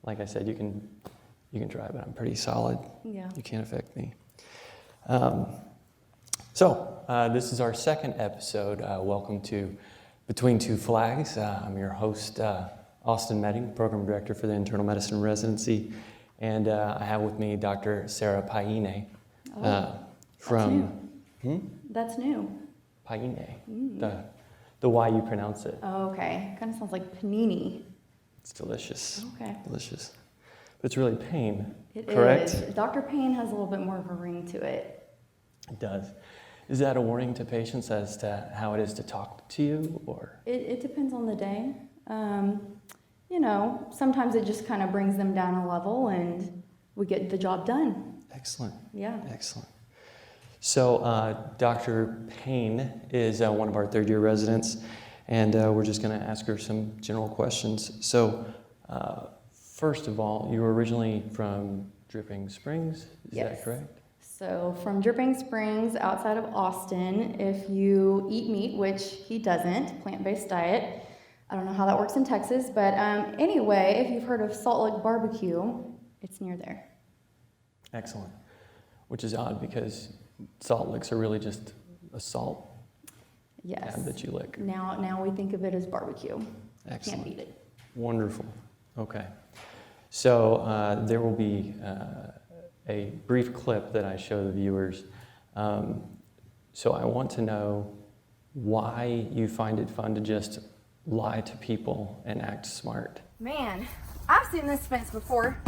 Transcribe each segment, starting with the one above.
like I said, you can try, but I'm pretty solid. Yeah. You can't affect me. This is our second episode. Welcome to Between Two Flags. I'm your host, Austin Medding, Program Director for the Internal Medicine Residency, and I have with me Dr. Sarah Payne from... That's new. Payne, the way you pronounce it. Oh, okay. Kind of sounds like panini. It's delicious. Okay. Delicious. But it's really Payne, It correct? is. Dr. Payne has a little bit more of a ring to it. It does. Is that a warning to patients as to how it is to talk to you, or? It depends on the day. Sometimes it just kind of brings them down a level and we get the job done. Excellent. Yeah. Excellent. So Dr. Payne is one of our third-year residents, and we're just going to ask her some general questions. So first of all, you were originally from Dripping Springs, is that correct? So from Dripping Springs, outside of Austin, if you eat meat, which he doesn't, plant-based diet, I don't know how that works in Texas, but anyway, if you've heard of Salt Lick Barbecue, it's near there. Excellent. Which is odd because salt licks are really just a salt tab that you lick. Now we think of it as barbecue. Excellent. Can't beat it. Wonderful. Okay. So there will be a brief clip that I show the viewers. So I want to know why you find it fun to just lie to people and act smart. Man, I've seen this fence before.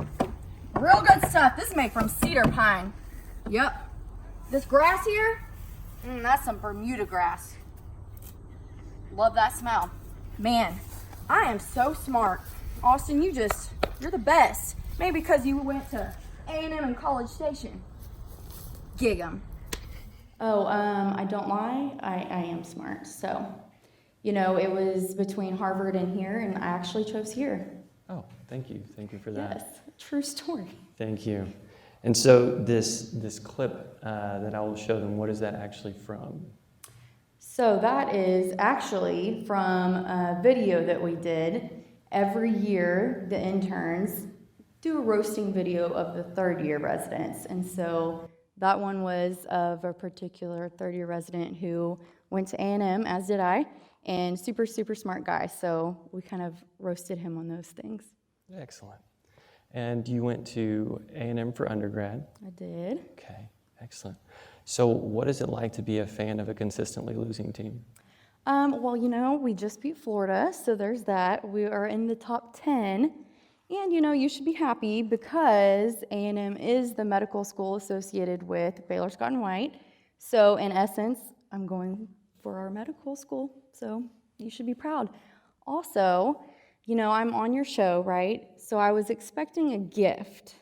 Real good stuff. This is made from cedar pine. Yep. This grass here, that's some Bermuda grass. Love that smell. Man, I am so smart. Austin, you're the best. Maybe because you went to A&M and College Station. Gig 'em. Oh, I don't lie. I am smart. So, it was between Harvard and here, and I actually chose here. Oh, thank you. Thank you for that. Yes, true story. Thank you. And so this clip that I will show them, what is that actually from? So that is actually from a video that we did. Every year, the interns do a roasting video of the third-year residents. And so that one was of a particular third-year resident who went to A&M, as did I, and super, super smart guy. So we kind of roasted him on those things. Excellent. And you went to A&M for undergrad? I did. Okay, excellent. So what is it like to be a fan of a consistently losing team? Well, we just beat Florida, so there's that. We are in the top 10. And, you should be happy because A&M is the medical school associated with Baylor, Scott & White. So, in essence, I'm going for our medical school, so you should be proud. Also, I'm on your show, right? So I was expecting a gift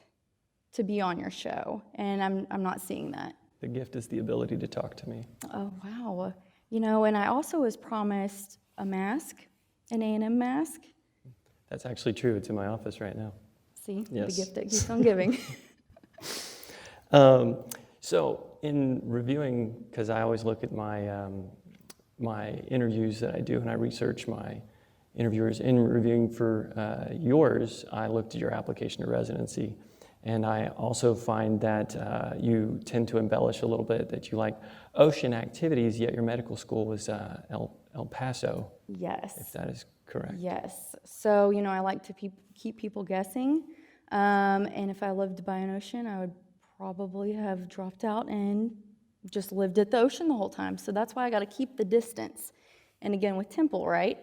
to be on your show, and I'm not seeing that. The gift is the ability to talk to me. Oh, wow. And I also was promised a mask, an A&M mask. That's actually true. It's in my office right now. See, yes. The gift that keeps on giving. So in reviewing, because I always look at my my interviews that I do, and I research my interviewers. In reviewing for yours, I looked at your application to residency, and I also find that you tend to embellish a little bit, that you like ocean activities, yet your medical school was El Paso. Yes. If that is correct. Yes. So, I like to keep people guessing, and if I lived by an ocean, I would probably have dropped out and just lived at the ocean the whole time. So that's why I got to keep the distance. And again, with Temple, right?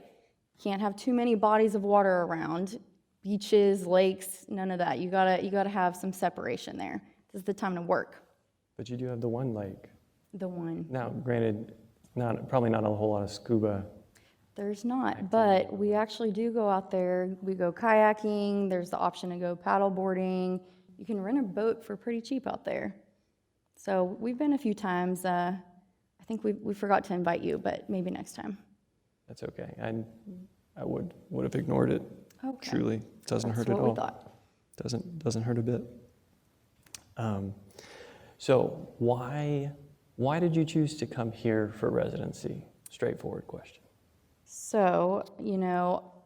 Can't have too many bodies of water around, beaches, lakes, none of that. You gotta have some separation there. This is the time to work. But you do have the one lake. The one. Now, granted, probably not a whole lot of scuba. There's not, but we actually do go out there. We go kayaking. There's the option to go paddle boarding. You can rent a boat for pretty cheap out there. So we've been a few times. I think we forgot to invite you, but maybe next time. That's okay. I would have ignored it. Okay. Truly, doesn't hurt at all. That's what we thought. Doesn't hurt a bit. So why did you choose to come here for residency? Straightforward question. So,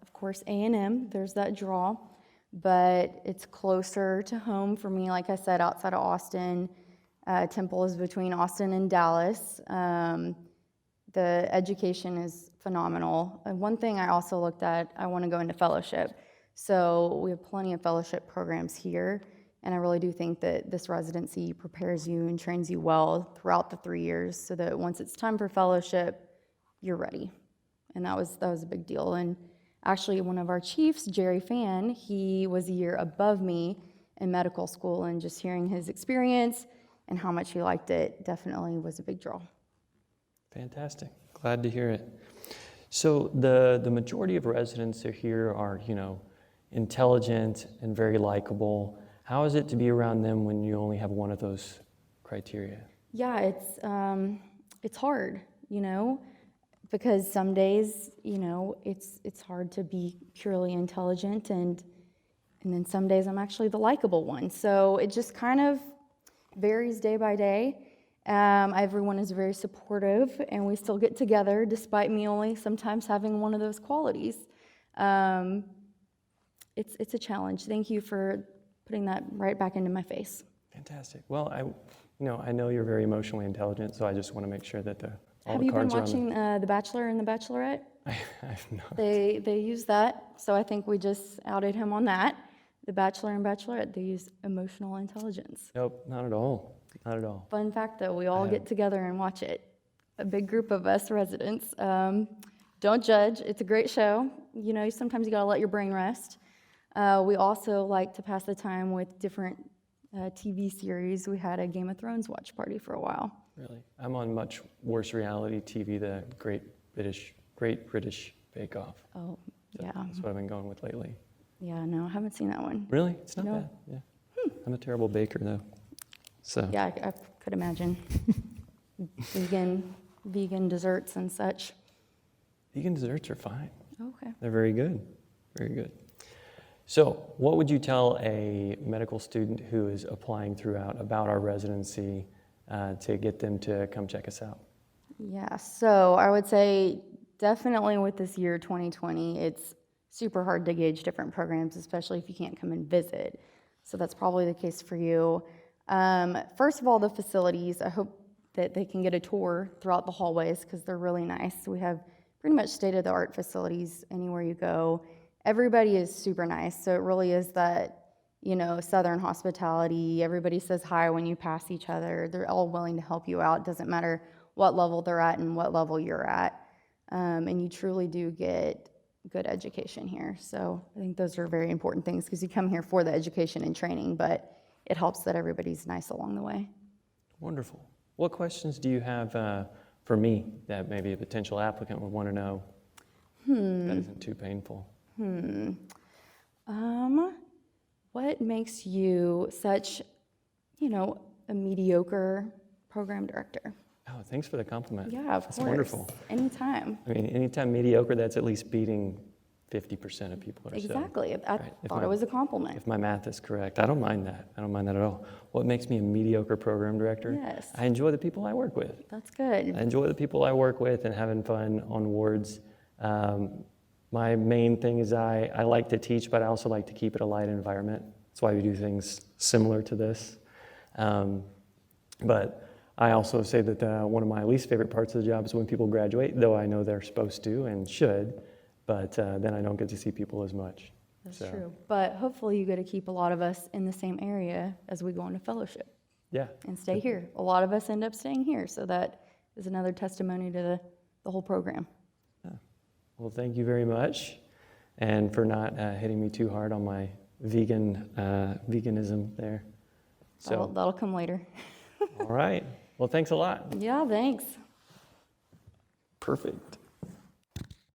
of course, A&M, there's that draw. but it's closer to home for me. Like I said, outside of Austin, Temple is between Austin and Dallas. The education is phenomenal. And one thing I also looked at, I want to go into fellowship. So we have plenty of fellowship programs here, and I really do think that this residency prepares you and trains you well throughout the 3 years so that once it's time for fellowship, you're ready. And that was a big deal. And actually, one of our chiefs, Jerry Fan, he was a year above me in medical school, and just hearing his experience and how much he liked it definitely was a big draw. Fantastic. Glad to hear it. So the majority of residents here are, intelligent and very likable. How is it to be around them when you only have one of those criteria? Yeah, it's hard, because some days, it's hard to be purely intelligent, and then some days I'm actually the likable one. So it just kind of varies day by day. Everyone is very supportive, and we still get together despite me only sometimes having one of those qualities. It's a challenge. Thank you for putting that right back into my face. Fantastic. Well, I know you're very emotionally intelligent, so I just want to make sure that all Have the you been cards are on watching The Bachelor and The Bachelorette? I've not. They use that, so I think we just outed him on that. The Bachelor and Bachelorette, they use emotional intelligence. Nope, not at all. Not at all. Fun fact, though, we all get together and watch it. A big group of us residents. Don't judge. It's a great show. Sometimes you gotta let your brain rest. We also like to pass the time with different TV series. We had a Game of Thrones watch party for a while. Really? I'm on much worse reality TV, the Great British Bake Off. Oh, So yeah. That's what I've been going with lately. Yeah, no, I haven't seen that one. Really? It's not No. bad. Yeah. I'm a terrible baker, though. So. Yeah, I could imagine. Vegan desserts and such. Vegan desserts are fine. Okay. They're very good. Very good. So, what would you tell a medical student who is applying throughout about our residency to get them to come check us out? Yeah, so I would say definitely with this year 2020, it's super hard to gauge different programs, especially if you can't come and visit. So that's probably the case for you. First of all, the facilities, I hope that they can get a tour throughout the hallways because they're really nice. We have pretty much state-of-the-art facilities anywhere you go. Everybody is super nice, so it really is that, Southern hospitality. Everybody says hi when you pass each other. They're all willing to help you out. Doesn't matter what level they're at and what level you're at. And you truly do get good education here. So I think those are very important things because you come here for the education and training, but it helps that everybody's nice along the way. Wonderful. What questions do you have for me that maybe a potential applicant would want to know that isn't too painful? What makes you such, a mediocre program director? Oh, thanks for the compliment. Yeah, of That's course. wonderful. Anytime. I mean, anytime mediocre, that's at least beating 50% of people or so. Exactly. I Right. thought it was a compliment. If my math is correct, I don't mind that. I don't mind that at all. What makes me a mediocre program director? Yes. I enjoy the people I work with. That's good. I enjoy the people I work with and having fun on wards. My main thing is I like to teach, but I also like to keep it a light environment. That's why we do things similar to this. But I also say that one of my least favorite parts of the job is when people graduate, though I know they're supposed to and should, but then I don't get to see people as much. That's true. But hopefully you get to keep a lot of us in the same area as we go into fellowship Yeah. and stay here. A lot of us end up staying here, so that is another testimony to the whole program. Well, thank you very much, and for not hitting me too hard on my veganism there. So, That'll come later. all right. Well, thanks a lot. Yeah, thanks. Perfect.